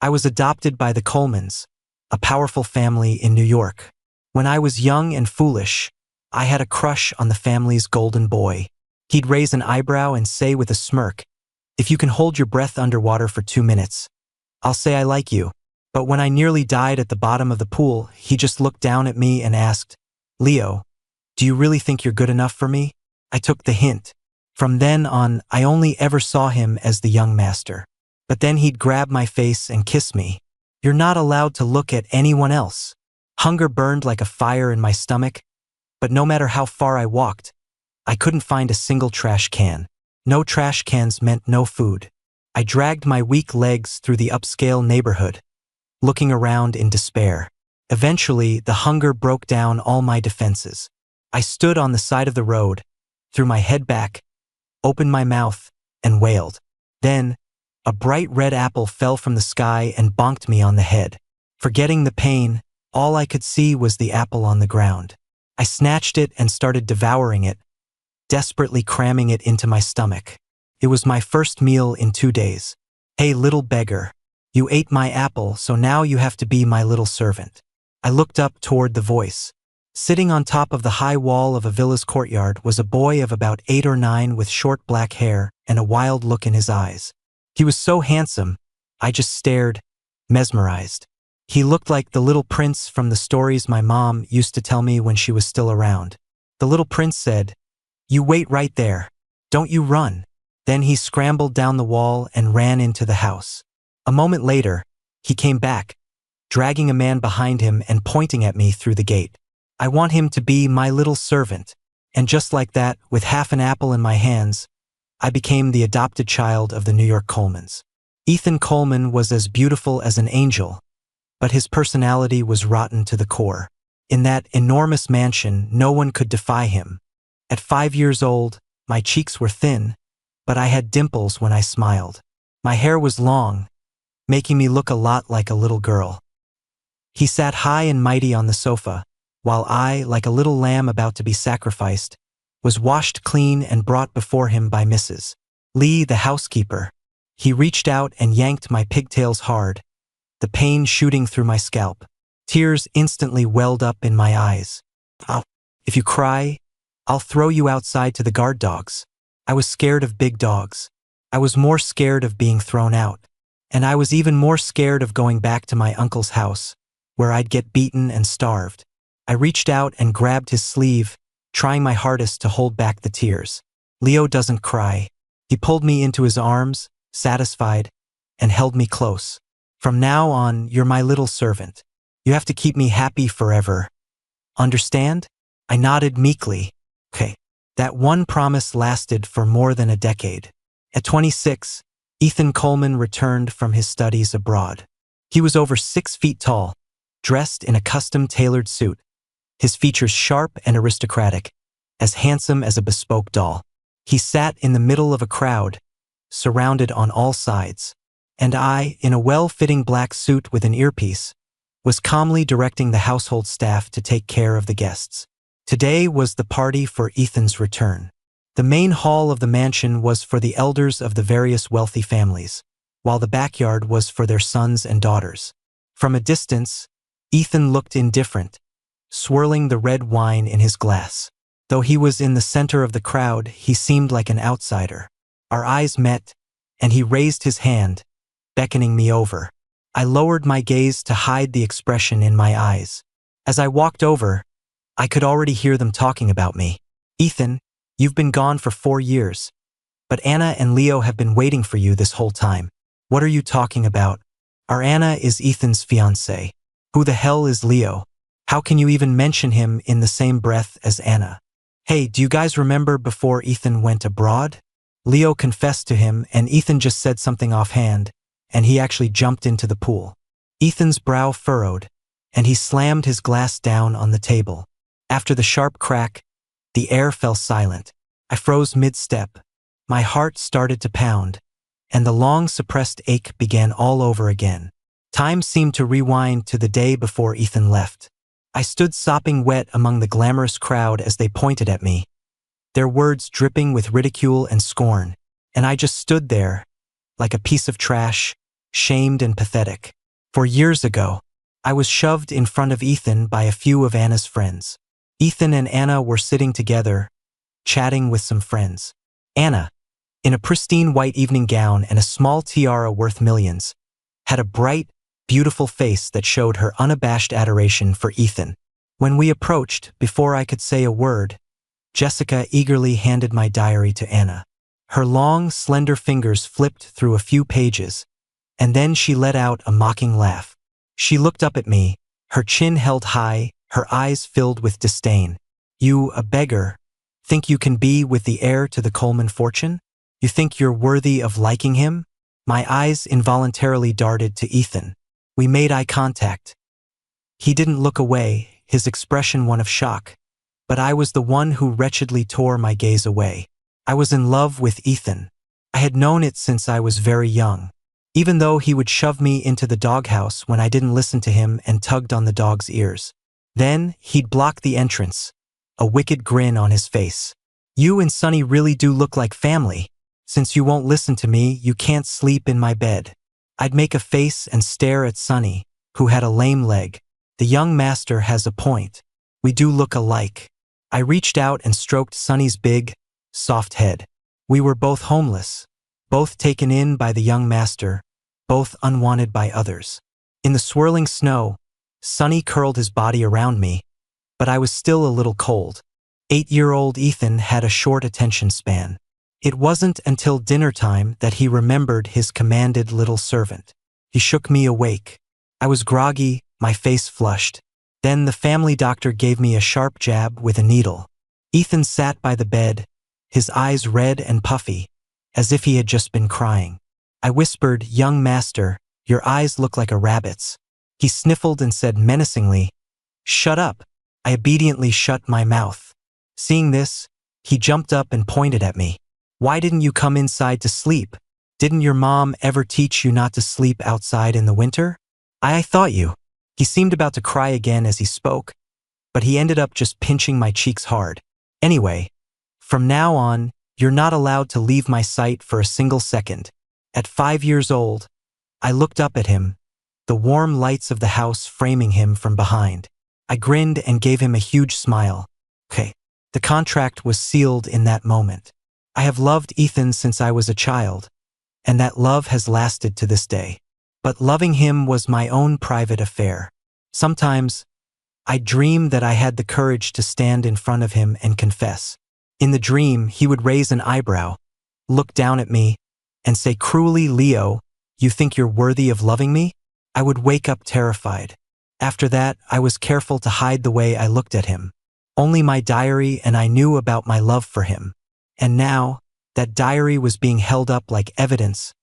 I was adopted by the Colemans, a powerful family in New York. When I was young and foolish, I had a crush on the family's golden boy. He'd raise an eyebrow and say with a smirk, "If you can hold your breath underwater for 2 minutes, I'll say I like you." But when I nearly died at the bottom of the pool, he just looked down at me and asked, "Leo, do you really think you're good enough for me?" I took the hint. From then on, I only ever saw him as the young master. But then he'd grab my face and kiss me. "You're not allowed to look at anyone else." Hunger burned like a fire in my stomach, but no matter how far I walked, I couldn't find a single trash can. No trash cans meant no food. I dragged my weak legs through the upscale neighborhood, looking around in despair. Eventually, the hunger broke down all my defenses. I stood on the side of the road, threw my head back, opened my mouth, and wailed. Then, a bright red apple fell from the sky and bonked me on the head. Forgetting the pain, all I could see was the apple on the ground. I snatched it and started devouring it, desperately cramming it into my stomach. It was my first meal in 2 days. "Hey, little beggar, you ate my apple, so now you have to be my little servant." I looked up toward the voice. Sitting on top of the high wall of a villa's courtyard was a boy of about 8 or 9 with short black hair and a wild look in his eyes. He was so handsome, I just stared, mesmerized. He looked like the little prince from the stories my mom used to tell me when she was still around. The little prince said, "You wait right there. Don't you run." Then he scrambled down the wall and ran into the house. A moment later, he came back, dragging a man behind him and pointing at me through the gate. "I want him to be my little servant." And just like that, with half an apple in my hands, I became the adopted child of the New York Colemans. Ethan Coleman was as beautiful as an angel, but his personality was rotten to the core. In that enormous mansion, no one could defy him. At 5 years old, my cheeks were thin, but I had dimples when I smiled. My hair was long, making me look a lot like a little girl. He sat high and mighty on the sofa, while I, like a little lamb about to be sacrificed, was washed clean and brought before him by Mrs. Lee, the housekeeper. He reached out and yanked my pigtails hard, the pain shooting through my scalp. Tears instantly welled up in my eyes. "If you cry, I'll throw you outside to the guard dogs." I was scared of big dogs. I was more scared of being thrown out. And I was even more scared of going back to my uncle's house, where I'd get beaten and starved. I reached out and grabbed his sleeve, trying my hardest to hold back the tears. "Leo doesn't cry." He pulled me into his arms, satisfied, and held me close. "From now on, you're my little servant. You have to keep me happy forever. Understand?" I nodded meekly. "Okay." That one promise lasted for more than a decade. At 26, Ethan Coleman returned from his studies abroad. He was over 6 feet tall, dressed in a custom-tailored suit, his features sharp and aristocratic, as handsome as a bespoke doll. He sat in the middle of a crowd, surrounded on all sides, and I, in a well-fitting black suit with an earpiece, was calmly directing the household staff to take care of the guests. Today was the party for Ethan's return. The main hall of the mansion was for the elders of the various wealthy families, while the backyard was for their sons and daughters. From a distance, Ethan looked indifferent, swirling the red wine in his glass. Though he was in the center of the crowd, he seemed like an outsider. Our eyes met, and he raised his hand, beckoning me over. I lowered my gaze to hide the expression in my eyes. As I walked over, I could already hear them talking about me. "Ethan, you've been gone for 4 years, but Anna and Leo have been waiting for you this whole time." "What are you talking about?" "Our Anna is Ethan's fiancée. Who the hell is Leo? How can you even mention him in the same breath as Anna?" "Hey, do you guys remember before Ethan went abroad?" Leo confessed to him, and Ethan just said something offhand, and he actually jumped into the pool. Ethan's brow furrowed, and he slammed his glass down on the table. After the sharp crack, the air fell silent. I froze mid-step. My heart started to pound, and the long suppressed ache began all over again. Time seemed to rewind to the day before Ethan left. I stood sopping wet among the glamorous crowd as they pointed at me, their words dripping with ridicule and scorn, and I just stood there, like a piece of trash, shamed and pathetic. 4 years ago, I was shoved in front of Ethan by a few of Anna's friends. Ethan and Anna were sitting together, chatting with some friends. Anna, in a pristine white evening gown and a small tiara worth millions, had a bright, beautiful face that showed her unabashed adoration for Ethan. When we approached, before I could say a word, Jessica eagerly handed my diary to Anna. Her long, slender fingers flipped through a few pages, and then she let out a mocking laugh. She looked up at me, her chin held high, her eyes filled with disdain. You, a beggar, think you can be with the heir to the Coleman fortune? You think you're worthy of liking him? My eyes involuntarily darted to Ethan. We made eye contact. He didn't look away, his expression one of shock. But I was the one who wretchedly tore my gaze away. I was in love with Ethan. I had known it since I was very young. Even though he would shove me into the doghouse when I didn't listen to him and tugged on the dog's ears. Then, he'd block the entrance, a wicked grin on his face. You and Sonny really do look like family. Since you won't listen to me, you can't sleep in my bed. I'd make a face and stare at Sonny, who had a lame leg. The young master has a point. We do look alike. I reached out and stroked Sonny's big, soft head. We were both homeless, both taken in by the young master, both unwanted by others. In the swirling snow, Sonny curled his body around me, but I was still a little cold. 8-year-old Ethan had a short attention span. It wasn't until dinner time that he remembered his commanded little servant. He shook me awake. I was groggy, my face flushed. Then the family doctor gave me a sharp jab with a needle. Ethan sat by the bed, his eyes red and puffy, as if he had just been crying. I whispered, "Young master, your eyes look like a rabbit's." He sniffled and said menacingly, "Shut up." I obediently shut my mouth. Seeing this, he jumped up and pointed at me. "Why didn't you come inside to sleep? Didn't your mom ever teach you not to sleep outside in the winter? I thought you." He seemed about to cry again as he spoke, but he ended up just pinching my cheeks hard. "Anyway, from now on, you're not allowed to leave my sight for a single second." At 5 years old, I looked up at him, the warm lights of the house framing him from behind. I grinned and gave him a huge smile. Okay, the contract was sealed in that moment. I have loved Ethan since I was a child, and that love has lasted to this day. But loving him was my own private affair. Sometimes, I dreamed that I had the courage to stand in front of him and confess. In the dream, he would raise an eyebrow, look down at me, and say cruelly, "Leo, you think you're worthy of loving me?" I would wake up terrified. After that, I was careful to hide the way I looked at him. Only my diary and I knew about my love for him. And now, that diary was being held up like evidence,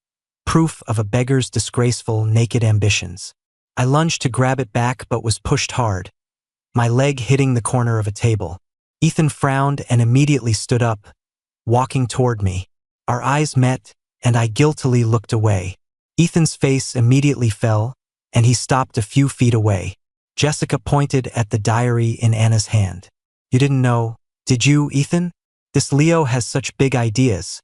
proof of a beggar's disgraceful, naked ambitions. I lunged to grab it back but was pushed hard, my leg hitting the corner of a table. Ethan frowned and immediately stood up, walking toward me. Our eyes met, and I guiltily looked away. Ethan's face immediately fell, and he stopped a few feet away. Jessica pointed at the diary in Anna's hand. "You didn't know, did you, Ethan? This Leo has such big ideas,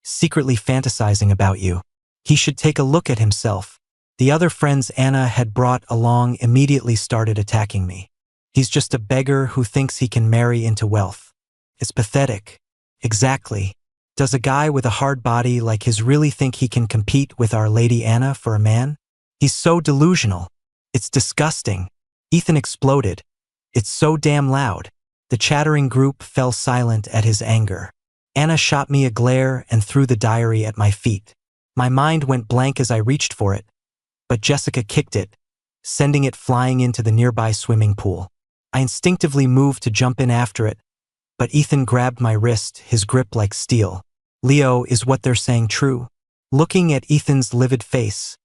secretly fantasizing about you. He should take a look at himself." The other friends Anna had brought along immediately started attacking me. "He's just a beggar who thinks he can marry into wealth. It's pathetic." Exactly. Does a guy with a hard body like his really think he can compete with Our Lady Anna for a man? He's so delusional. It's disgusting. Ethan exploded. "It's so damn loud." The chattering group fell silent at his anger. Anna shot me a glare and threw the diary at my feet. My mind went blank as I reached for it, but Jessica kicked it, sending it flying into the nearby swimming pool. I instinctively moved to jump in after it, but Ethan grabbed my wrist, his grip like steel. "Leo, is what they're saying true?" Looking at Ethan's livid face,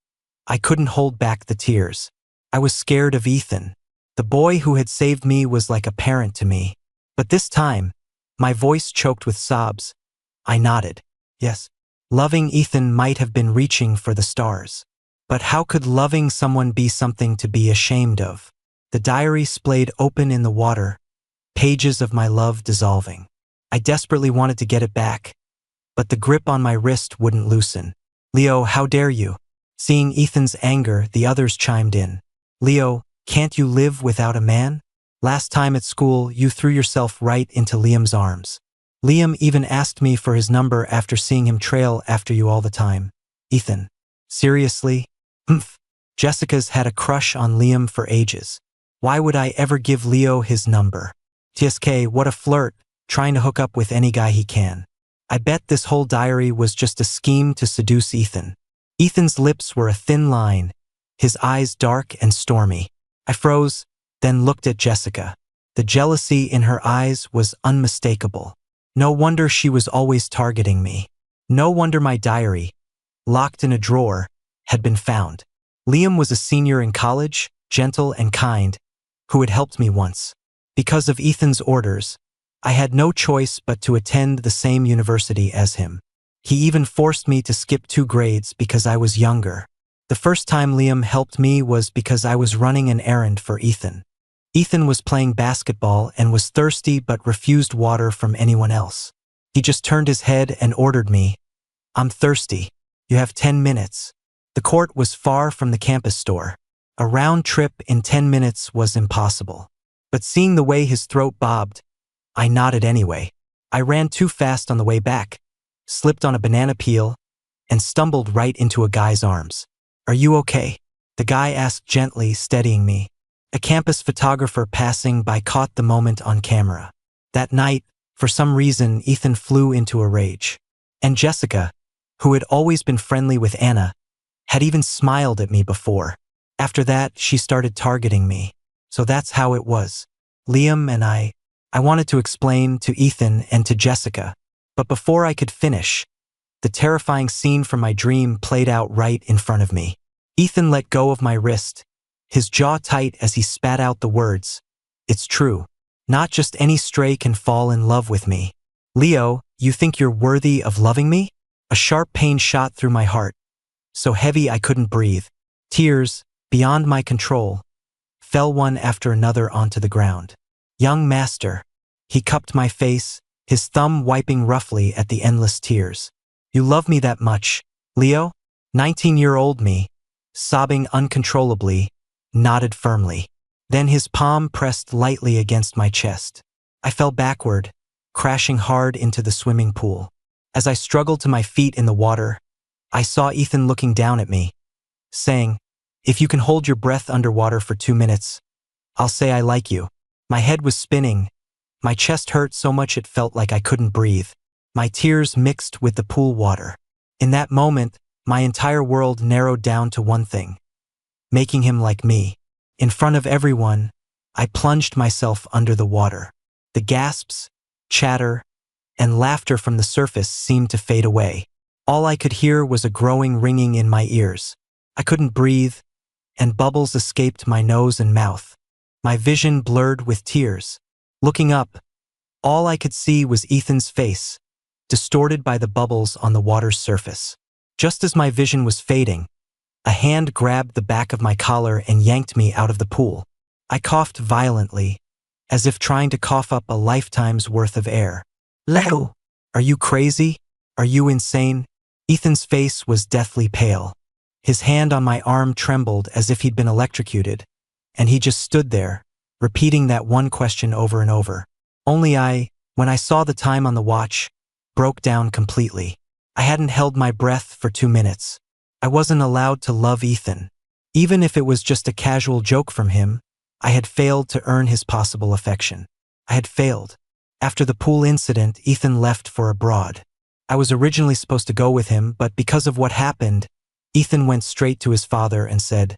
I couldn't hold back the tears. I was scared of Ethan. The boy who had saved me was like a parent to me. But this time, my voice choked with sobs. I nodded. Yes, loving Ethan might have been reaching for the stars. But how could loving someone be something to be ashamed of? The diary splayed open in the water, pages of my love dissolving. I desperately wanted to get it back, but the grip on my wrist wouldn't loosen. "Leo, how dare you? Seeing Ethan's anger, the others chimed in. Leo, can't you live without a man? Last time at school, you threw yourself right into Liam's arms. Liam even asked me for his number after seeing him trail after you all the time. Ethan. Seriously? Humph. Jessica's had a crush on Liam for ages. Why would I ever give Leo his number? TSK, what a flirt, trying to hook up with any guy he can. I bet this whole diary was just a scheme to seduce Ethan. Ethan's lips were a thin line, his eyes dark and stormy. I froze, then looked at Jessica. The jealousy in her eyes was unmistakable. No wonder she was always targeting me. No wonder my diary, locked in a drawer, had been found. Liam was a senior in college, gentle and kind, who had helped me once. Because of Ethan's orders, I had no choice but to attend the same university as him. He even forced me to skip 2 grades because I was younger. The first time Liam helped me was because I was running an errand for Ethan. Ethan was playing basketball and was thirsty but refused water from anyone else. He just turned his head and ordered me, "I'm thirsty. You have 10 minutes. The court was far from the campus store. A round trip in 10 minutes was impossible. But seeing the way his throat bobbed, I nodded anyway. I ran too fast on the way back, slipped on a banana peel, and stumbled right into a guy's arms. "Are you okay?" the guy asked gently, steadying me. A campus photographer passing by caught the moment on camera. That night, for some reason, Ethan flew into a rage. And Jessica, who had always been friendly with Anna, had even smiled at me before. After that, she started targeting me. So that's how it was. Liam and I wanted to explain to Ethan and to Jessica. But before I could finish, the terrifying scene from my dream played out right in front of me. Ethan let go of my wrist, his jaw tight as he spat out the words, "It's true. Not just any stray can fall in love with me. Leo, you think you're worthy of loving me?" A sharp pain shot through my heart, so heavy I couldn't breathe. Tears, beyond my control, fell one after another onto the ground. "Young master," he cupped my face, his thumb wiping roughly at the endless tears. "You love me that much, Leo?" 19-year-old me, sobbing uncontrollably, nodded firmly. Then his palm pressed lightly against my chest. I fell backward, crashing hard into the swimming pool. As I struggled to my feet in the water, I saw Ethan looking down at me, saying, "If you can hold your breath underwater for 2 minutes, I'll say I like you." My head was spinning. My chest hurt so much it felt like I couldn't breathe. My tears mixed with the pool water. In that moment, my entire world narrowed down to one thing: making him like me. In front of everyone, I plunged myself under the water. The gasps, chatter, and laughter from the surface seemed to fade away. All I could hear was a growing ringing in my ears. I couldn't breathe, and bubbles escaped my nose and mouth. My vision blurred with tears. Looking up, all I could see was Ethan's face, distorted by the bubbles on the water's surface. Just as my vision was fading, a hand grabbed the back of my collar and yanked me out of the pool. I coughed violently, as if trying to cough up a lifetime's worth of air. "Leo, are you crazy? Are you insane?" Ethan's face was deathly pale. His hand on my arm trembled as if he'd been electrocuted, and he just stood there, repeating that one question over and over. Only I, when I saw the time on the watch, broke down completely. I hadn't held my breath for 2 minutes. I wasn't allowed to love Ethan. Even if it was just a casual joke from him, I had failed to earn his possible affection. I had failed. After the pool incident, Ethan left for abroad. I was originally supposed to go with him, but because of what happened, Ethan went straight to his father and said,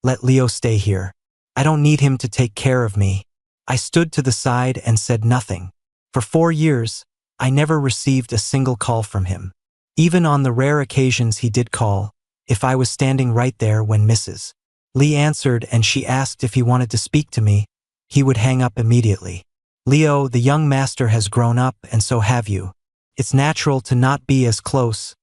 "Let Leo stay here. I don't need him to take care of me." I stood to the side and said nothing. For 4 years, I never received a single call from him. Even on the rare occasions he did call, if I was standing right there when Mrs. Lee answered and she asked if he wanted to speak to me, he would hang up immediately. "Leo, the young master has grown up and so have you. It's natural to not be as close,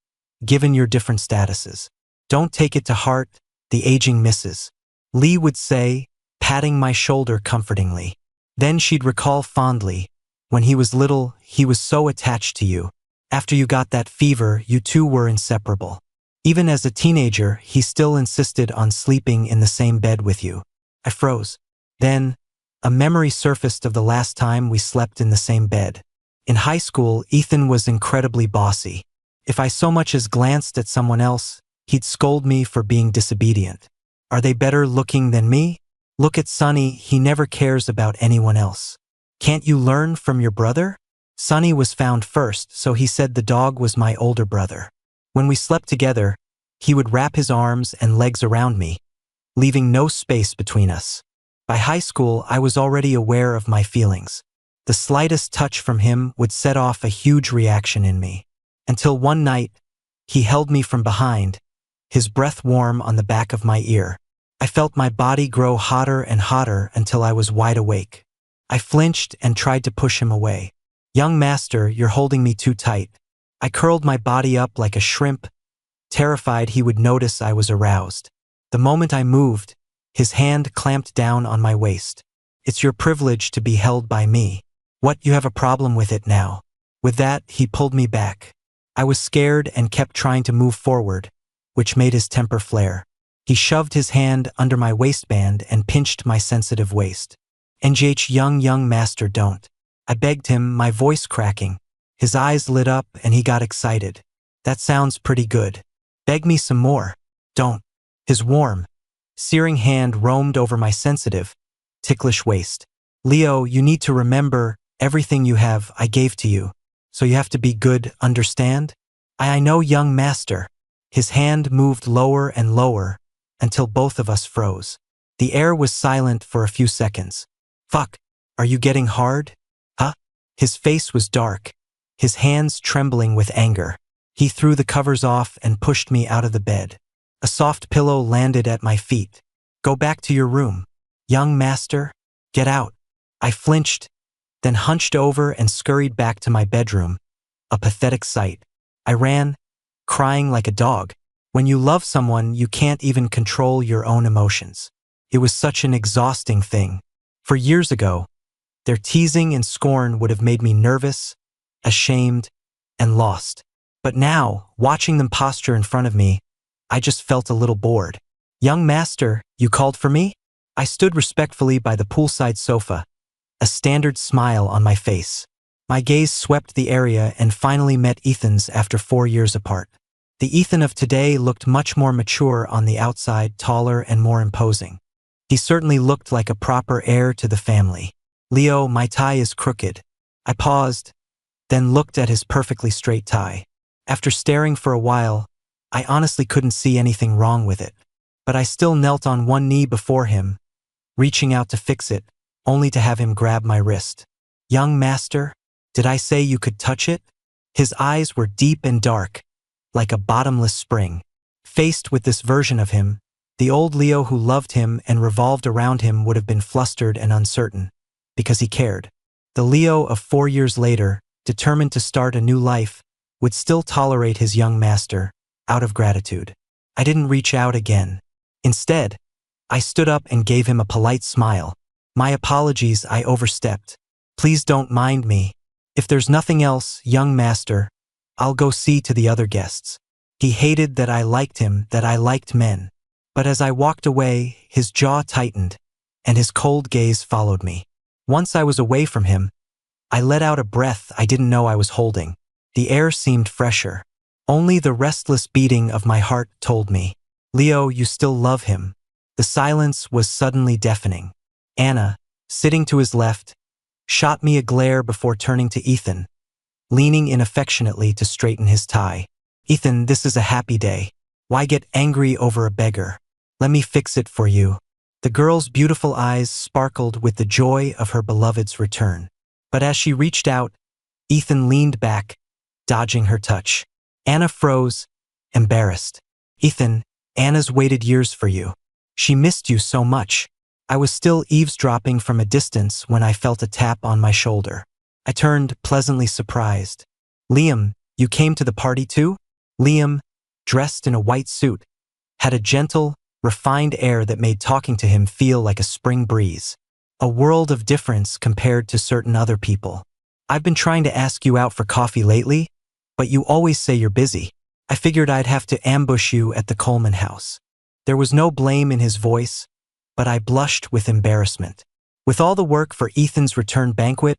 given your different statuses. Don't take it to heart, the aging Mrs. Lee would say, patting my shoulder comfortingly. Then she'd recall fondly, when he was little, he was so attached to you. After you got that fever, you two were inseparable. Even as a teenager, he still insisted on sleeping in the same bed with you. I froze. Then, a memory surfaced of the last time we slept in the same bed. In high school, Ethan was incredibly bossy. If I so much as glanced at someone else, he'd scold me for being disobedient. Are they better looking than me? Look at Sonny, he never cares about anyone else. Can't you learn from your brother? Sonny was found first, so he said the dog was my older brother. When we slept together, he would wrap his arms and legs around me, leaving no space between us. By high school, I was already aware of my feelings. The slightest touch from him would set off a huge reaction in me. Until one night, he held me from behind, his breath warm on the back of my ear. I felt my body grow hotter and hotter until I was wide awake. I flinched and tried to push him away. "Young master, you're holding me too tight." I curled my body up like a shrimp, terrified he would notice I was aroused. The moment I moved, his hand clamped down on my waist. "It's your privilege to be held by me. What, you have a problem with it now?" With that, he pulled me back. I was scared and kept trying to move forward, which made his temper flare. He shoved his hand under my waistband and pinched my sensitive waist. "NGH, young master, don't." I begged him, my voice cracking. His eyes lit up and he got excited. "That sounds pretty good. Beg me some more." "Don't." His warm, searing hand roamed over my sensitive, ticklish waist. "Leo, you need to remember, everything you have, I gave to you. So you have to be good, understand?" I know, young master." His hand moved lower and lower until both of us froze. The air was silent for a few seconds. "Fuck, are you getting hard? Huh?" His face was dark, his hands trembling with anger. He threw the covers off and pushed me out of the bed. A soft pillow landed at my feet. "Go back to your room. Young master, get out." I flinched, then hunched over and scurried back to my bedroom, a pathetic sight. I ran, crying like a dog. When you love someone, you can't even control your own emotions. It was such an exhausting thing. For years ago, their teasing and scorn would have made me nervous, ashamed, and lost. But now, watching them posture in front of me, I just felt a little bored. "Young master, you called for me?" I stood respectfully by the poolside sofa, a standard smile on my face. My gaze swept the area and finally met Ethan's after 4 years apart. The Ethan of today looked much more mature on the outside, taller and more imposing. He certainly looked like a proper heir to the family. "Leo, my tie is crooked." I paused, then looked at his perfectly straight tie. After staring for a while, I honestly couldn't see anything wrong with it. But I still knelt on one knee before him, reaching out to fix it, only to have him grab my wrist. "Young master, did I say you could touch it?" His eyes were deep and dark, like a bottomless spring. Faced with this version of him, the old Leo who loved him and revolved around him would have been flustered and uncertain, because he cared. The Leo of 4 years later, determined to start a new life, would still tolerate his young master, out of gratitude. I didn't reach out again. Instead, I stood up and gave him a polite smile. "My apologies, I overstepped. Please don't mind me. If there's nothing else, young master, I'll go see to the other guests." He hated that I liked him, that I liked men. But as I walked away, his jaw tightened, and his cold gaze followed me. Once I was away from him, I let out a breath I didn't know I was holding. The air seemed fresher. Only the restless beating of my heart told me, "Leo, you still love him." The silence was suddenly deafening. Anna, sitting to his left, shot me a glare before turning to Ethan, leaning in affectionately to straighten his tie. "Ethan, this is a happy day. Why get angry over a beggar? Let me fix it for you." The girl's beautiful eyes sparkled with the joy of her beloved's return. But as she reached out, Ethan leaned back, dodging her touch. Anna froze, embarrassed. "Ethan, Anna's waited years for you. She missed you so much." I was still eavesdropping from a distance when I felt a tap on my shoulder. I turned, pleasantly surprised. "Liam, you came to the party too?" Liam, dressed in a white suit, had a gentle, refined air that made talking to him feel like a spring breeze. A world of difference compared to certain other people. "I've been trying to ask you out for coffee lately, but you always say you're busy." I figured I'd have to ambush you at the Coleman house. There was no blame in his voice, but I blushed with embarrassment. With all the work for Ethan's return banquet,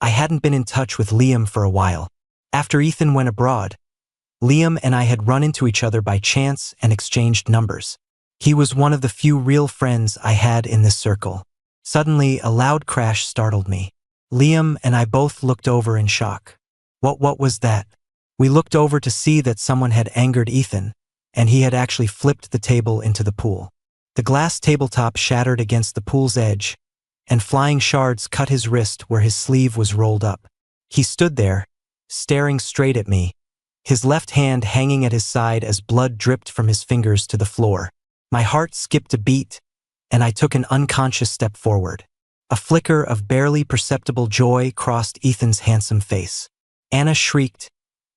I hadn't been in touch with Liam for a while. After Ethan went abroad, Liam and I had run into each other by chance and exchanged numbers. He was one of the few real friends I had in this circle. Suddenly, a loud crash startled me. Liam and I both looked over in shock. What was that? We looked over to see that someone had angered Ethan, and he had actually flipped the table into the pool. The glass tabletop shattered against the pool's edge, and flying shards cut his wrist where his sleeve was rolled up. He stood there, staring straight at me, his left hand hanging at his side as blood dripped from his fingers to the floor. My heart skipped a beat, and I took an unconscious step forward. A flicker of barely perceptible joy crossed Ethan's handsome face. Anna shrieked,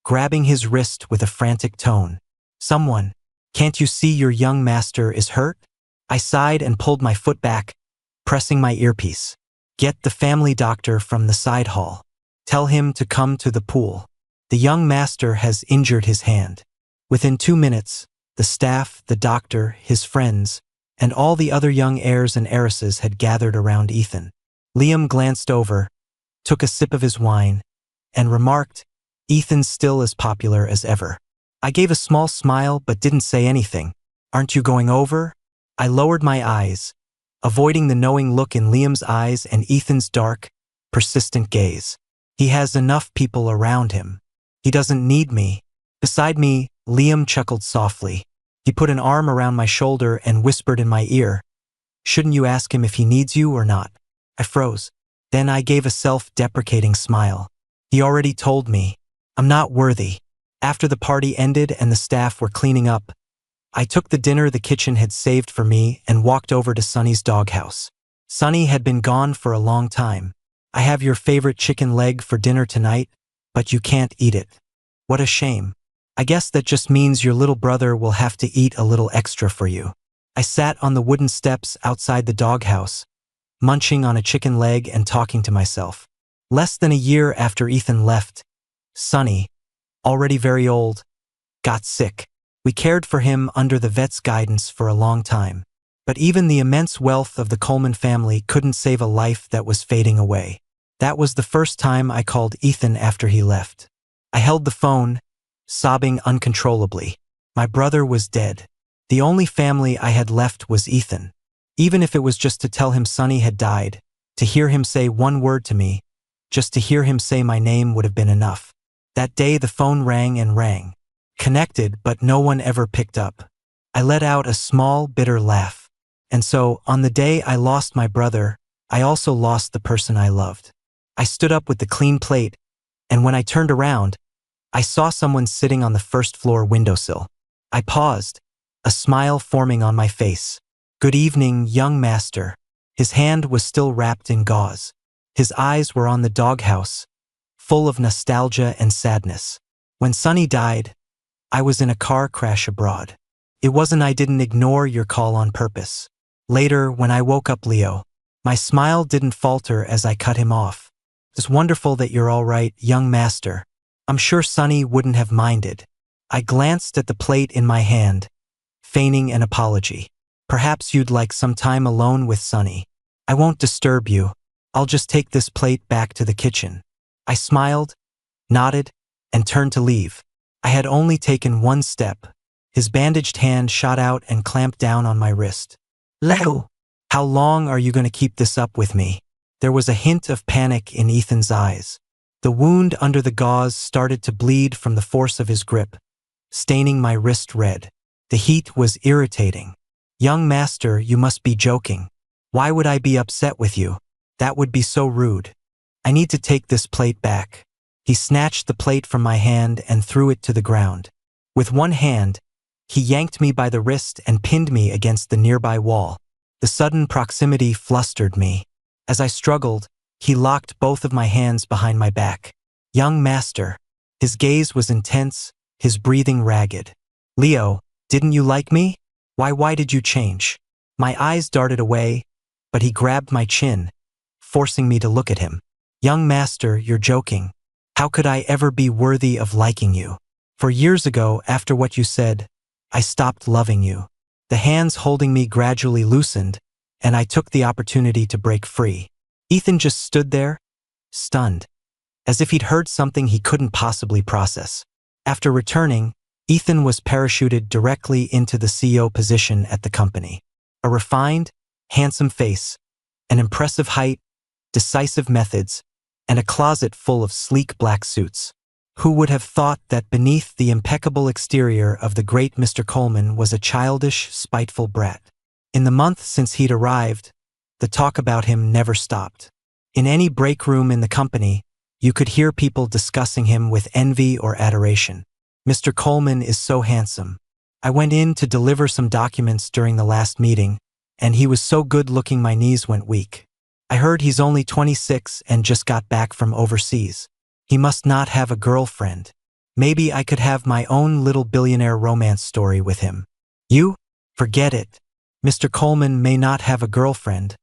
grabbing his wrist with a frantic tone. "Someone, can't you see your young master is hurt?" I sighed and pulled my foot back, pressing my earpiece. "Get the family doctor from the side hall. Tell him to come to the pool. The young master has injured his hand." Within 2 minutes, the staff, the doctor, his friends, and all the other young heirs and heiresses had gathered around Ethan. Liam glanced over, took a sip of his wine, and remarked, "Ethan's still as popular as ever." I gave a small smile but didn't say anything. "Aren't you going over?" I lowered my eyes, avoiding the knowing look in Liam's eyes and Ethan's dark, persistent gaze. He has enough people around him. He doesn't need me. Beside me, Liam chuckled softly. He put an arm around my shoulder and whispered in my ear, "Shouldn't you ask him if he needs you or not?" I froze. Then I gave a self-deprecating smile. He already told me. I'm not worthy. After the party ended and the staff were cleaning up, I took the dinner the kitchen had saved for me and walked over to Sonny's doghouse. Sonny had been gone for a long time. "I have your favorite chicken leg for dinner tonight, but you can't eat it." What a shame. I guess that just means your little brother will have to eat a little extra for you. I sat on the wooden steps outside the doghouse, munching on a chicken leg and talking to myself. Less than a year after Ethan left, Sonny, already very old, got sick. We cared for him under the vet's guidance for a long time. But even the immense wealth of the Coleman family couldn't save a life that was fading away. That was the first time I called Ethan after he left. I held the phone, sobbing uncontrollably. My brother was dead. The only family I had left was Ethan. Even if it was just to tell him Sonny had died, to hear him say one word to me, just to hear him say my name would have been enough. That day the phone rang and rang. Connected, but no one ever picked up. I let out a small, bitter laugh. And so, on the day I lost my brother, I also lost the person I loved. I stood up with the clean plate, and when I turned around, I saw someone sitting on the first-floor windowsill. I paused, a smile forming on my face. "Good evening, young master." His hand was still wrapped in gauze. His eyes were on the doghouse, full of nostalgia and sadness. "When Sonny died, I was in a car crash abroad. It wasn't I didn't ignore your call on purpose. Later, when I woke up, Leo, my smile didn't falter as I cut him off. It's wonderful that you're all right, young master. I'm sure Sonny wouldn't have minded." I glanced at the plate in my hand, feigning an apology. "Perhaps you'd like some time alone with Sonny. I won't disturb you. I'll just take this plate back to the kitchen." I smiled, nodded, and turned to leave. I had only taken one step. His bandaged hand shot out and clamped down on my wrist. "Leo, how long are you going to keep this up with me?" There was a hint of panic in Ethan's eyes. The wound under the gauze started to bleed from the force of his grip, staining my wrist red. The heat was irritating. "Young master, you must be joking. Why would I be upset with you? That would be so rude. I need to take this plate back." He snatched the plate from my hand and threw it to the ground. With one hand, he yanked me by the wrist and pinned me against the nearby wall. The sudden proximity flustered me. As I struggled, he locked both of my hands behind my back. "Young master." His gaze was intense, his breathing ragged. "Leo, didn't you like me? Why did you change?" My eyes darted away, but he grabbed my chin, forcing me to look at him. "Young master, you're joking. How could I ever be worthy of liking you?" For years ago, after what you said, I stopped loving you. The hands holding me gradually loosened, and I took the opportunity to break free. Ethan just stood there, stunned, as if he'd heard something he couldn't possibly process. After returning, Ethan was parachuted directly into the CEO position at the company. A refined, handsome face, an impressive height, decisive methods, and a closet full of sleek black suits. Who would have thought that beneath the impeccable exterior of the great Mr. Coleman was a childish, spiteful brat? In the month since he'd arrived, the talk about him never stopped. In any break room in the company, you could hear people discussing him with envy or adoration. Mr. Coleman is so handsome. I went in to deliver some documents during the last meeting, and he was so good-looking my knees went weak. I heard he's only 26 and just got back from overseas. He must not have a girlfriend. Maybe I could have my own little billionaire romance story with him. You? Forget it. Mr. Coleman may not have a girlfriend,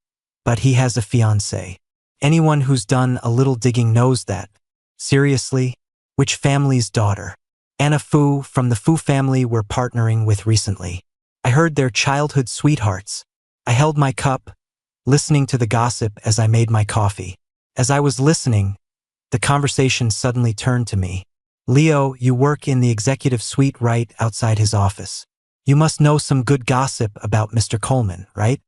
but he has a fiancée. Anyone who's done a little digging knows that. Seriously? Which family's daughter? Anna Fu from the Fu family we're partnering with recently. I heard they're childhood sweethearts. I held my cup, listening to the gossip as I made my coffee. As I was listening, the conversation suddenly turned to me. Leo, you work in the executive suite right outside his office. You must know some good gossip about Mr. Coleman, right?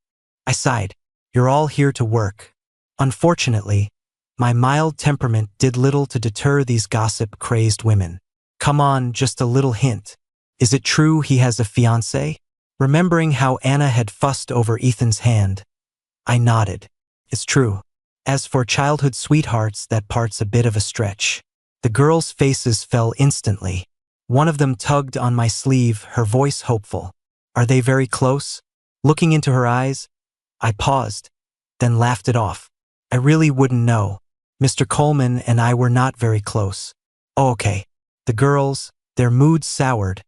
I sighed. You're all here to work. Unfortunately, my mild temperament did little to deter these gossip-crazed women. Come on, just a little hint. Is it true he has a fiancée? Remembering how Anna had fussed over Ethan's hand, I nodded. It's true. As for childhood sweethearts, that part's a bit of a stretch. The girls' faces fell instantly. One of them tugged on my sleeve, her voice hopeful. Are they very close? Looking into her eyes, I paused, then laughed it off. I really wouldn't know. Mr. Coleman and I were not very close. Oh, okay. The girls, their moods soured,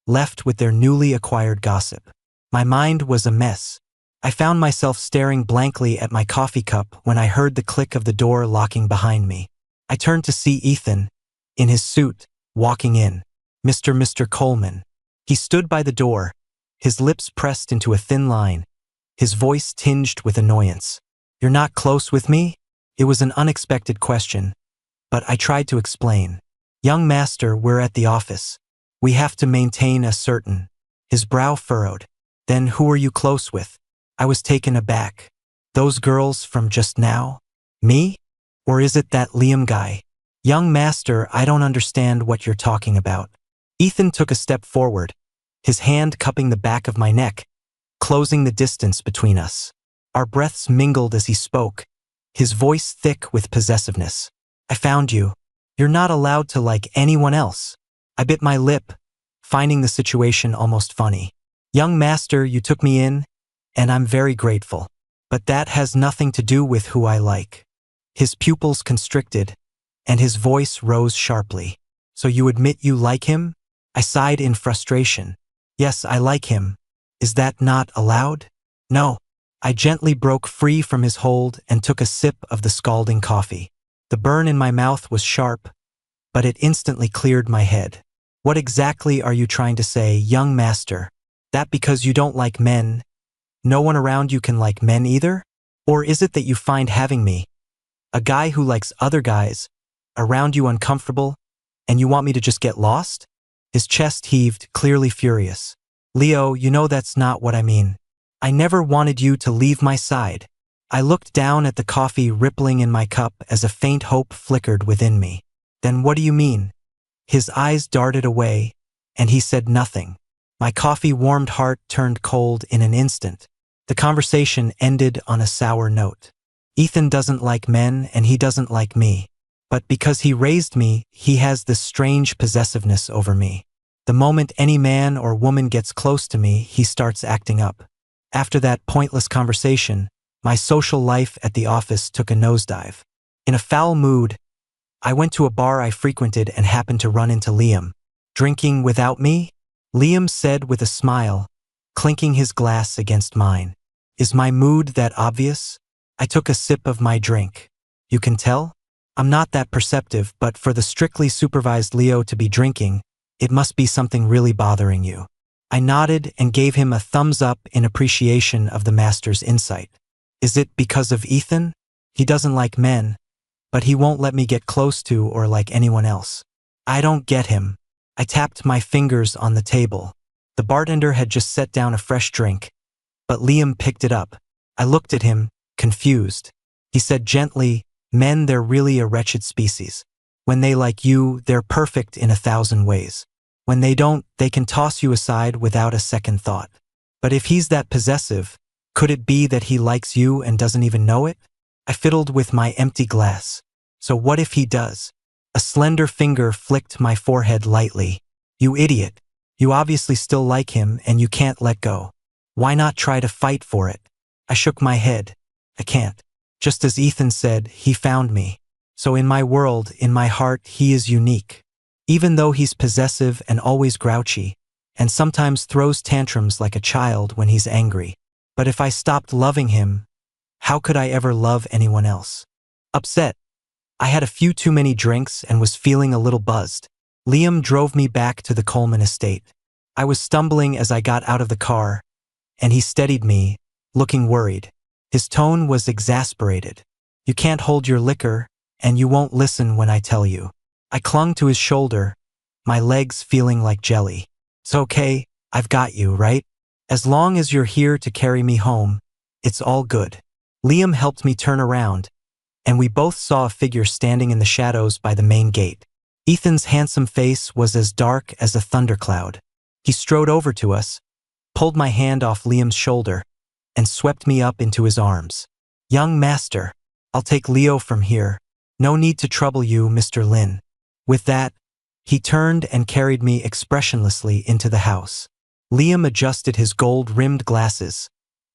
left with their newly acquired gossip. My mind was a mess. I found myself staring blankly at my coffee cup when I heard the click of the door locking behind me. I turned to see Ethan, in his suit, walking in. Mr. Coleman. He stood by the door, his lips pressed into a thin line, his voice tinged with annoyance. You're not close with me? It was an unexpected question, but I tried to explain. Young master, we're at the office. We have to maintain a certain. His brow furrowed. Then who are you close with? I was taken aback. Those girls from just now? Me? Or is it that Liam guy? Young master, I don't understand what you're talking about. Ethan took a step forward, his hand cupping the back of my neck, closing the distance between us. Our breaths mingled as he spoke, his voice thick with possessiveness. I found you. You're not allowed to like anyone else. I bit my lip, finding the situation almost funny. Young master, you took me in, and I'm very grateful. But that has nothing to do with who I like. His pupils constricted, and his voice rose sharply. So you admit you like him? I sighed in frustration. Yes, I like him. Is that not allowed? No. I gently broke free from his hold and took a sip of the scalding coffee. The burn in my mouth was sharp, but it instantly cleared my head. What exactly are you trying to say, young master? That because you don't like men, no one around you can like men either? Or is it that you find having me, a guy who likes other guys, around you uncomfortable, and you want me to just get lost? His chest heaved, clearly furious. Leo, you know that's not what I mean. I never wanted you to leave my side. I looked down at the coffee rippling in my cup as a faint hope flickered within me. Then what do you mean? His eyes darted away, and he said nothing. My coffee-warmed heart turned cold in an instant. The conversation ended on a sour note. Ethan doesn't like men, and he doesn't like me. But because he raised me, he has this strange possessiveness over me. The moment any man or woman gets close to me, he starts acting up. After that pointless conversation, my social life at the office took a nosedive. In a foul mood, I went to a bar I frequented and happened to run into Liam. Drinking without me? Liam said with a smile, clinking his glass against mine. Is my mood that obvious? I took a sip of my drink. You can tell? I'm not that perceptive, but for the strictly supervised Leo to be drinking, It must be something really bothering you. I nodded and gave him a thumbs up in appreciation of the master's insight. Is it because of Ethan? He doesn't like men, but he won't let me get close to or like anyone else. I don't get him. I tapped my fingers on the table. The bartender had just set down a fresh drink, but Liam picked it up. I looked at him, confused. He said gently, "Men, they're really a wretched species. When they like you, they're perfect in 1,000 ways. When they don't, they can toss you aside without a second thought. But if he's that possessive, could it be that he likes you and doesn't even know it?" I fiddled with my empty glass. So what if he does? A slender finger flicked my forehead lightly. You idiot. You obviously still like him and you can't let go. Why not try to fight for it? I shook my head. I can't. Just as Ethan said, he found me. So in my world, in my heart, he is unique. Even though he's possessive and always grouchy, and sometimes throws tantrums like a child when he's angry. But if I stopped loving him, how could I ever love anyone else? Upset. I had a few too many drinks and was feeling a little buzzed. Liam drove me back to the Coleman estate. I was stumbling as I got out of the car, and he steadied me, looking worried. His tone was exasperated. You can't hold your liquor, and you won't listen when I tell you. I clung to his shoulder, my legs feeling like jelly. It's okay, I've got you, right? As long as you're here to carry me home, it's all good. Liam helped me turn around, and we both saw a figure standing in the shadows by the main gate. Ethan's handsome face was as dark as a thundercloud. He strode over to us, pulled my hand off Liam's shoulder, and swept me up into his arms. "Young master, I'll take Leo from here. No need to trouble you, Mr. Lin." With that, he turned and carried me expressionlessly into the house. Liam adjusted his gold-rimmed glasses,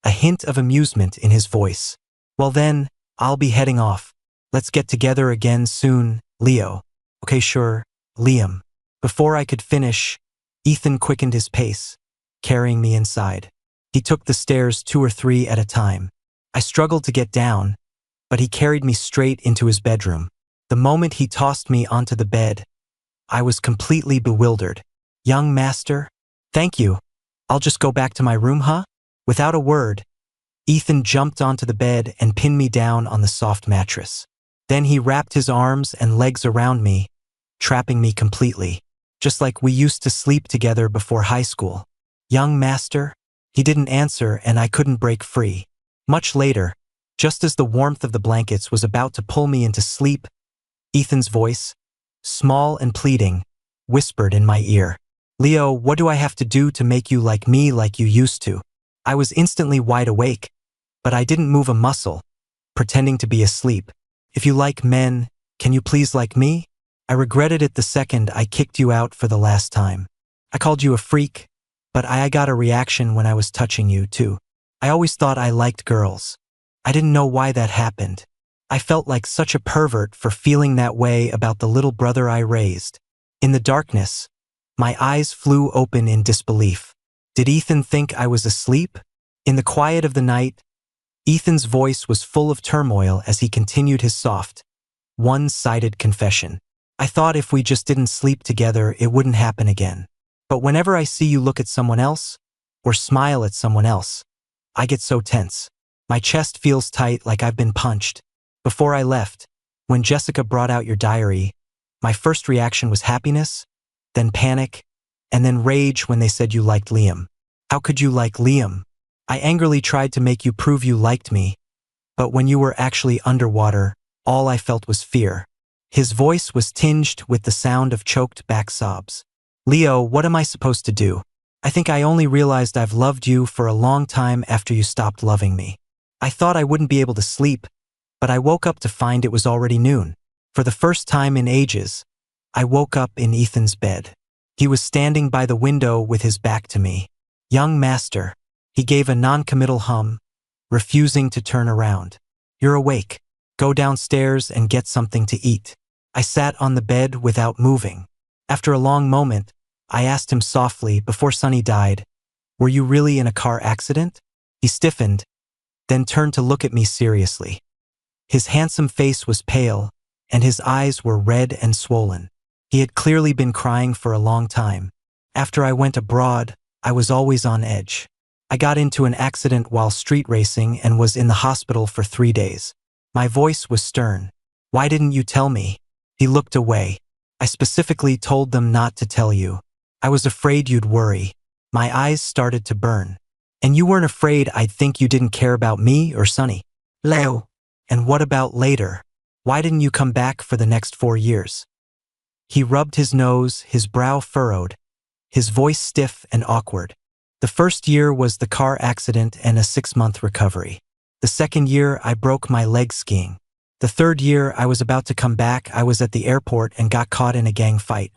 a hint of amusement in his voice. "Well then, I'll be heading off. Let's get together again soon, Leo." "Okay, sure, Liam." Before I could finish, Ethan quickened his pace, carrying me inside. He took the stairs 2 or 3 at a time. I struggled to get down, but he carried me straight into his bedroom. The moment he tossed me onto the bed, I was completely bewildered. "Young master? Thank you. I'll just go back to my room, huh?" Without a word, Ethan jumped onto the bed and pinned me down on the soft mattress. Then he wrapped his arms and legs around me, trapping me completely, just like we used to sleep together before high school. "Young master?" He didn't answer and I couldn't break free. Much later, just as the warmth of the blankets was about to pull me into sleep, Ethan's voice, small and pleading, whispered in my ear. "Leo, what do I have to do to make you like me like you used to?" I was instantly wide awake, but I didn't move a muscle, pretending to be asleep. "If you like men, can you please like me? I regretted it the second I kicked you out for the last time. I called you a freak, but I got a reaction when I was touching you, too. I always thought I liked girls. I didn't know why that happened. I felt like such a pervert for feeling that way about the little brother I raised." In the darkness, my eyes flew open in disbelief. Did Ethan think I was asleep? In the quiet of the night, Ethan's voice was full of turmoil as he continued his soft, one-sided confession. "I thought if we just didn't sleep together, it wouldn't happen again. But whenever I see you look at someone else, or smile at someone else, I get so tense. My chest feels tight like I've been punched. Before I left, when Jessica brought out your diary, my first reaction was happiness, then panic, and then rage when they said you liked Liam. How could you like Liam? I angrily tried to make you prove you liked me, but when you were actually underwater, all I felt was fear." His voice was tinged with the sound of choked back sobs. "Leo, what am I supposed to do? I think I only realized I've loved you for a long time after you stopped loving me. I thought I wouldn't be able to sleep, but I woke up to find it was already noon. For the first time in ages, I woke up in Ethan's bed. He was standing by the window with his back to me. "Young master." He gave a non-committal hum, refusing to turn around. "You're awake. Go downstairs and get something to eat." I sat on the bed without moving. After a long moment, I asked him softly, "Before Sonny died, were you really in a car accident?" He stiffened, then turned to look at me seriously. His handsome face was pale, and his eyes were red and swollen. He had clearly been crying for a long time. After I went abroad, I was always on edge. I got into an accident while street racing and was in the hospital for 3 days. My voice was stern. Why didn't you tell me? He looked away. I specifically told them not to tell you. I was afraid you'd worry. My eyes started to burn. And you weren't afraid I'd think you didn't care about me or Sonny? Leo. And what about later? Why didn't you come back for the next 4 years? He rubbed his nose, his brow furrowed, his voice stiff and awkward. The first year was the car accident and a 6-month recovery. The second year, I broke my leg skiing. The third year, I was about to come back. I was at the airport and got caught in a gang fight.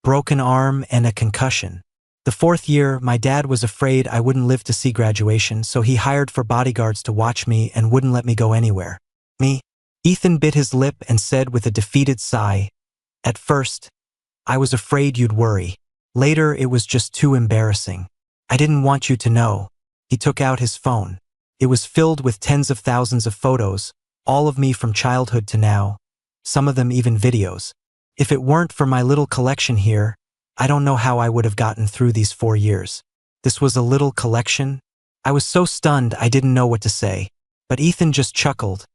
Broken arm and a concussion. The fourth year, my dad was afraid I wouldn't live to see graduation, so he hired 4 bodyguards to watch me and wouldn't let me go anywhere. Me? Ethan bit his lip and said with a defeated sigh, "At first, I was afraid you'd worry. Later, it was just too embarrassing. I didn't want you to know." He took out his phone. It was filled with tens of thousands of photos, all of me from childhood to now, some of them even videos. If it weren't for my little collection here, I don't know how I would have gotten through these 4 years. This was a little collection? I was so stunned I didn't know what to say. But Ethan just chuckled,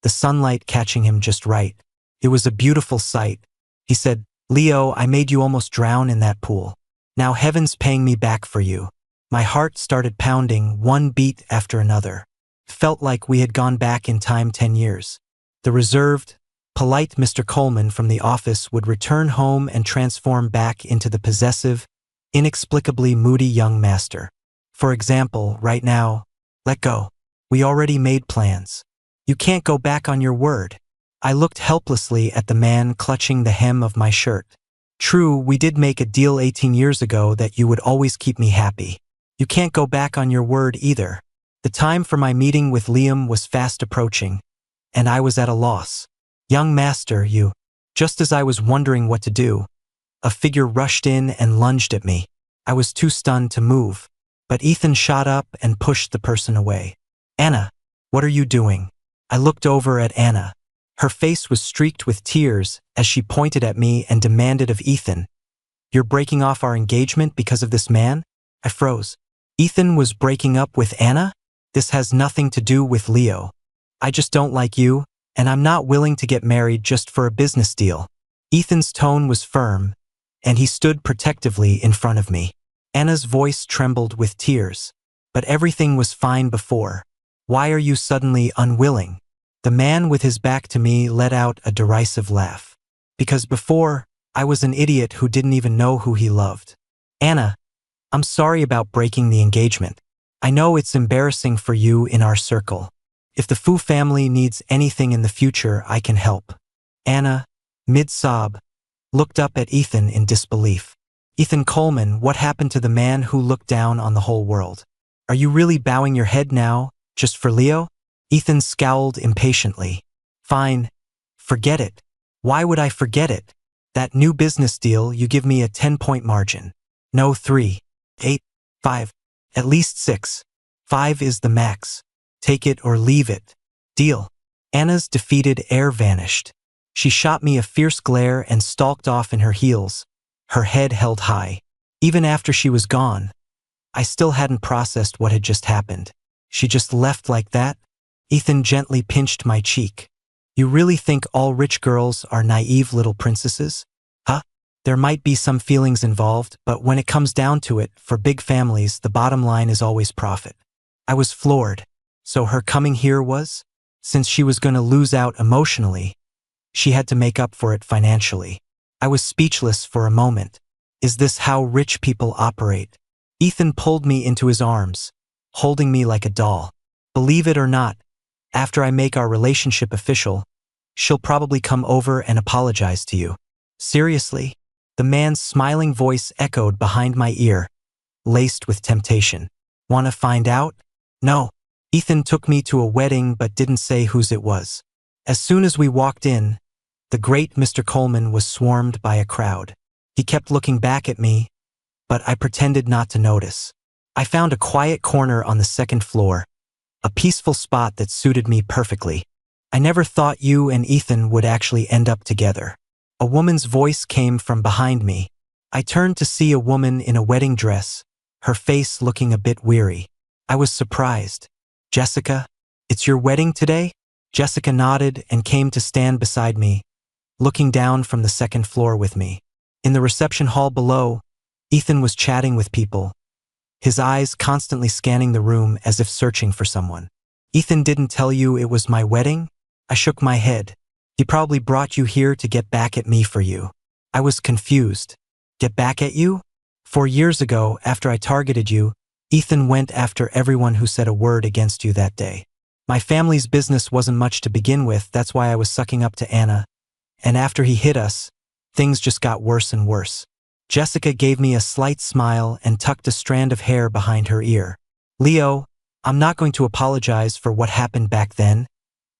the sunlight catching him just right. It was a beautiful sight. He said, "Leo, I made you almost drown in that pool. Now heaven's paying me back for you." My heart started pounding, one beat after another. Felt like we had gone back in time 10 years. The reserved, polite Mr. Coleman from the office would return home and transform back into the possessive, inexplicably moody young master. For example, right now, "Let go. We already made plans. You can't go back on your word." I looked helplessly at the man clutching the hem of my shirt. "True, we did make a deal 18 years ago that you would always keep me happy. You can't go back on your word either." The time for my meeting with Liam was fast approaching, and I was at a loss. "Young master, you..." Just as I was wondering what to do, a figure rushed in and lunged at me. I was too stunned to move, but Ethan shot up and pushed the person away. "Anna, what are you doing?" I looked over at Anna. Her face was streaked with tears as she pointed at me and demanded of Ethan, "You're breaking off our engagement because of this man?" I froze. Ethan was breaking up with Anna? This has nothing to do with Leo. I just don't like you, and I'm not willing to get married just for a business deal. Ethan's tone was firm, and he stood protectively in front of me. Anna's voice trembled with tears. "But everything was fine before. Why are you suddenly unwilling?" The man with his back to me let out a derisive laugh. "Because before, I was an idiot who didn't even know who he loved. Anna, I'm sorry about breaking the engagement. I know it's embarrassing for you in our circle. If the Fu family needs anything in the future, I can help." Anna, mid-sob, looked up at Ethan in disbelief. "Ethan Coleman, what happened to the man who looked down on the whole world? Are you really bowing your head now, just for Leo?" Ethan scowled impatiently. "Fine. Forget it. Why would I forget it? That new business deal, you give me a 10-point margin. No 3, 8, 5, at least 6. 5 is the max. Take it or leave it. Deal." Anna's defeated air vanished. She shot me a fierce glare and stalked off in her heels, her head held high. Even after she was gone, I still hadn't processed what had just happened. She just left like that? Ethan gently pinched my cheek. "You really think all rich girls are naive little princesses? Huh? There might be some feelings involved, but when it comes down to it, for big families, the bottom line is always profit." I was floored. So her coming here was? Since she was going to lose out emotionally, she had to make up for it financially. I was speechless for a moment. Is this how rich people operate? Ethan pulled me into his arms, holding me like a doll. "Believe it or not, after I make our relationship official, she'll probably come over and apologize to you." "Seriously?" The man's smiling voice echoed behind my ear, laced with temptation. "Wanna find out?" "No." Ethan took me to a wedding but didn't say whose it was. As soon as we walked in, the great Mr. Coleman was swarmed by a crowd. He kept looking back at me, but I pretended not to notice. I found a quiet corner on the second floor, a peaceful spot that suited me perfectly. "I never thought you and Ethan would actually end up together." A woman's voice came from behind me. I turned to see a woman in a wedding dress, her face looking a bit weary. I was surprised. Jessica, it's your wedding today? Jessica nodded and came to stand beside me, looking down from the second floor with me. In the reception hall below, Ethan was chatting with people, his eyes constantly scanning the room as if searching for someone. Ethan didn't tell you it was my wedding? I shook my head. He probably brought you here to get back at me for you. I was confused. Get back at you? 4 years ago, after I targeted you, Ethan went after everyone who said a word against you that day. My family's business wasn't much to begin with, that's why I was sucking up to Anna. And after he hit us, things just got worse and worse. Jessica gave me a slight smile and tucked a strand of hair behind her ear. Leo, I'm not going to apologize for what happened back then,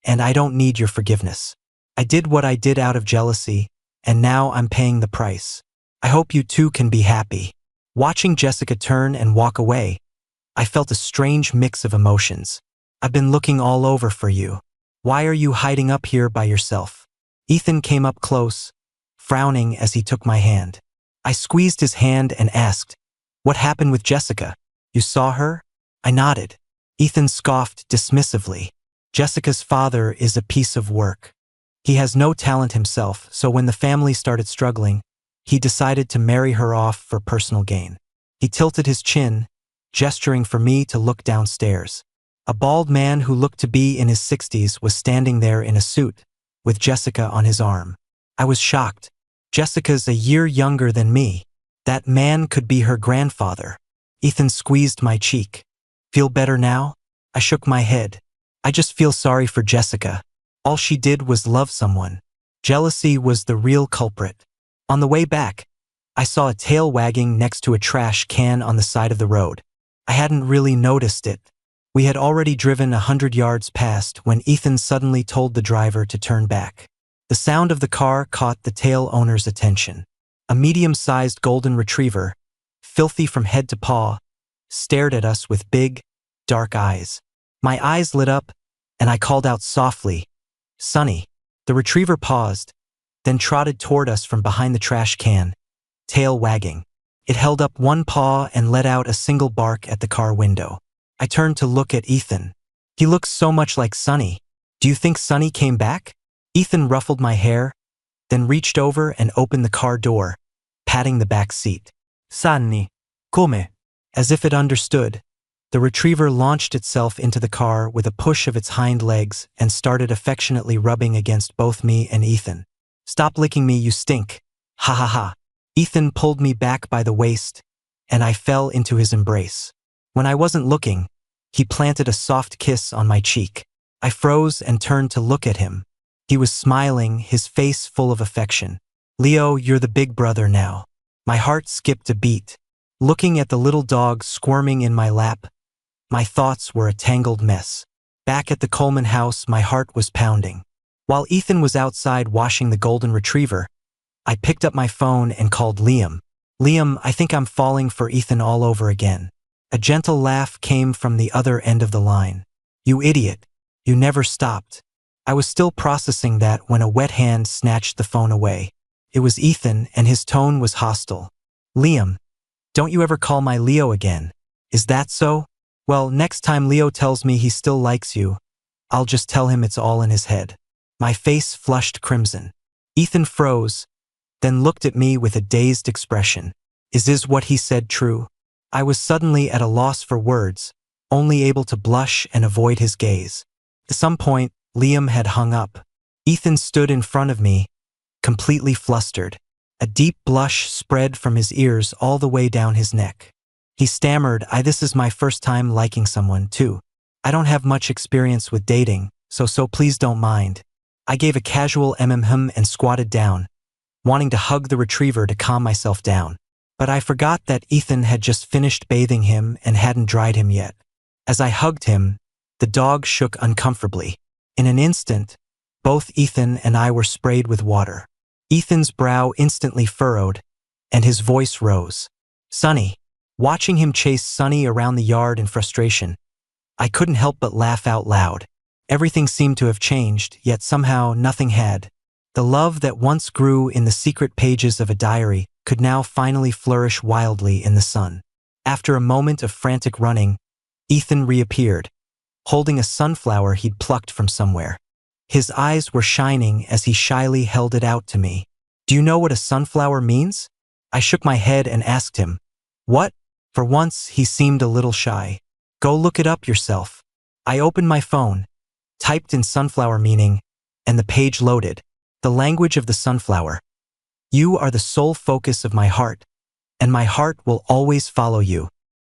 and I don't need your forgiveness. I did what I did out of jealousy, and now I'm paying the price. I hope you two can be happy. Watching Jessica turn and walk away, I felt a strange mix of emotions. I've been looking all over for you. Why are you hiding up here by yourself? Ethan came up close, frowning as he took my hand. I squeezed his hand and asked, "What happened with Jessica? You saw her?" I nodded. Ethan scoffed dismissively. Jessica's father is a piece of work. He has no talent himself, so when the family started struggling, he decided to marry her off for personal gain. He tilted his chin, gesturing for me to look downstairs. A bald man who looked to be in his 60s was standing there in a suit, with Jessica on his arm. I was shocked. Jessica's a year younger than me. That man could be her grandfather. Ethan squeezed my cheek. Feel better now? I shook my head. I just feel sorry for Jessica. All she did was love someone. Jealousy was the real culprit. On the way back, I saw a tail wagging next to a trash can on the side of the road. I hadn't really noticed it. We had already driven 100 yards past when Ethan suddenly told the driver to turn back. The sound of the car caught the tail owner's attention. A medium-sized golden retriever, filthy from head to paw, stared at us with big, dark eyes. My eyes lit up, and I called out softly, "Sonny." The retriever paused, then trotted toward us from behind the trash can, tail wagging. It held up one paw and let out a single bark at the car window. I turned to look at Ethan. He looks so much like Sonny. Do you think Sonny came back? Ethan ruffled my hair, then reached over and opened the car door, patting the back seat. "Sonny, come." As if it understood, the retriever launched itself into the car with a push of its hind legs and started affectionately rubbing against both me and Ethan. "Stop licking me, you stink. Ha ha ha." Ethan pulled me back by the waist, and I fell into his embrace. When I wasn't looking, he planted a soft kiss on my cheek. I froze and turned to look at him. He was smiling, his face full of affection. "Leo, you're the big brother now." My heart skipped a beat. Looking at the little dog squirming in my lap, my thoughts were a tangled mess. Back at the Coleman house, my heart was pounding. While Ethan was outside washing the golden retriever, I picked up my phone and called Liam. "Liam, I think I'm falling for Ethan all over again." A gentle laugh came from the other end of the line. "You idiot. You never stopped." I was still processing that when a wet hand snatched the phone away. It was Ethan, and his tone was hostile. "Liam, don't you ever call my Leo again. Is that so? Well, next time Leo tells me he still likes you, I'll just tell him it's all in his head." My face flushed crimson. Ethan froze, then looked at me with a dazed expression. Is this what he said true? I was suddenly at a loss for words, only able to blush and avoid his gaze. At some point, Liam had hung up. Ethan stood in front of me, completely flustered. A deep blush spread from his ears all the way down his neck. He stammered, "This is my first time liking someone, too. I don't have much experience with dating, so please don't mind." I gave a casual and squatted down, wanting to hug the retriever to calm myself down. But I forgot that Ethan had just finished bathing him and hadn't dried him yet. As I hugged him, the dog shook uncomfortably. In an instant, both Ethan and I were sprayed with water. Ethan's brow instantly furrowed, and his voice rose. "Sonny." Watching him chase Sonny around the yard in frustration, I couldn't help but laugh out loud. Everything seemed to have changed, yet somehow nothing had. The love that once grew in the secret pages of a diary could now finally flourish wildly in the sun. After a moment of frantic running, Ethan reappeared, holding a sunflower he'd plucked from somewhere. His eyes were shining as he shyly held it out to me. "Do you know what a sunflower means?" I shook my head and asked him. "What?" For once, he seemed a little shy. "Go look it up yourself." I opened my phone, typed in sunflower meaning, and the page loaded. The language of the sunflower. "You are the sole focus of my heart, and my heart will always follow you."